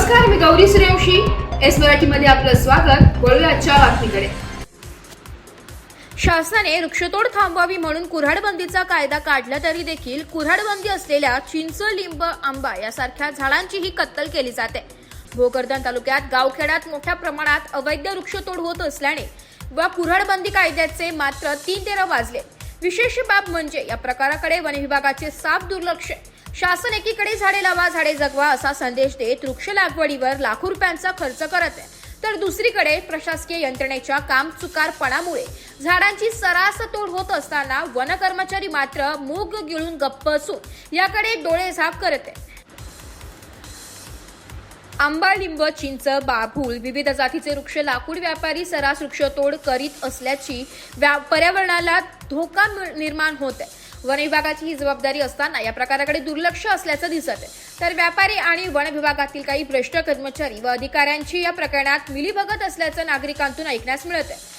नमस्कार, मी गौरी सूर्यवंशी. एस मराठीमध्ये आपलं स्वागत. वळूया आजच्या बातमीकडे. शासनाने वृक्षतोड थांबवावी म्हणून कुऱ्हाडबंदीचा कायदा काढला तरी देखील कुऱ्हाडबंदी असलेल्या चिंच, लिंब, आंबा यासारख्या झाडांचीही कत्तल केली जाते. भोकरदन तालुक्यात गावखेड्यात मोठ्या प्रमाणात अवैध वृक्षतोड होत असल्याने व कुऱ्हाडबंदी कायद्याचे मात्र 3 वाजले. विशेष बाब म्हणजे या प्रकाराकडे वन विभागाचे साफ दुर्लक्ष. शासन एकीकडे झाडे लावा, झाडे जगवा असा संदेश देत वृक्ष लागवडीवर लाखो रुपयांचा खर्च करत आहे, तर दुसरीकडे प्रशासकीय यंत्रणेच्या कामचुकारपणामुळे झाडांची सर्रास तोड होत असताना वन कर्मचारी मात्र मूग गिळून गप्प असून याकडे डोळेझाक करत आहे. आंबा, लिंब, चिंच, बाभूळ विविध जातीचे वृक्ष लाकूड व्यापारी सर्रास वृक्षतोड करीत असल्याची पर्यावरणाला धोका निर्माण होत आहे. वन विभागाची ही जबाबदारी असताना या प्रकाराकडे दुर्लक्ष असल्याचं दिसत आहे, तर व्यापारी आणि वन विभागातील काही भ्रष्ट कर्मचारी व अधिकाऱ्यांची या प्रकरणात मिलीभगत असल्याचं नागरिकांतून ऐकण्यास मिळत आहे.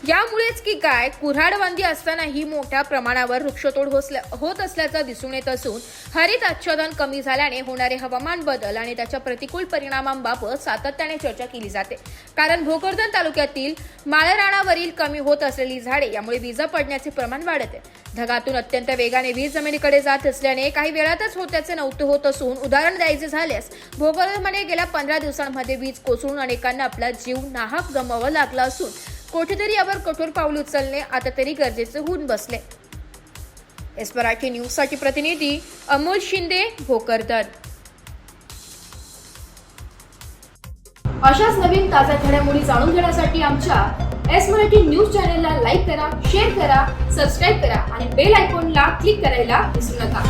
यामुळेच की काय कुऱ्हाडबंदी असतानाही मोठ्या प्रमाणावर वृक्षतोड होत असल्याचं दिसून येत असून हरित आच्छादन कमी झाल्याने होणारे हवामान बदल आणि त्याच्या प्रतिकूल परिणामांबाबत सातत्याने चर्चा केली जाते. कारण भोकरदन तालुक्यातील माळरानावरील कमी होत असलेली झाडे यामुळे विजा पडण्याचे प्रमाण वाढत आहे. ढगातून अत्यंत वेगाने वीज जमिनीकडे जात असल्याने काही वेळातच होत्याचे नव्हते होत असून उदाहरण द्यायचे झाल्यास भोकरदनमध्ये गेल्या 15 दिवसांमध्ये वीज कोसळून अनेकांना आपला जीव नाहक गमवावा लागला असून कोठेतरी यावर कठोर पाऊल उचलणे आता तरी गरजेचे होऊन बसले. एस मराठी न्यूज साठी प्रतिनिधी अमोल शिंदे, भोकरदन. अशाच नवीन ताज्या घडामोडी जाणून घेण्यासाठी आमच्या एस मराठी न्यूज चॅनलला लाईक करा, शेअर करा, सबस्क्राईब करा आणि बेल आयकॉनला क्लिक करायला विसरू नका.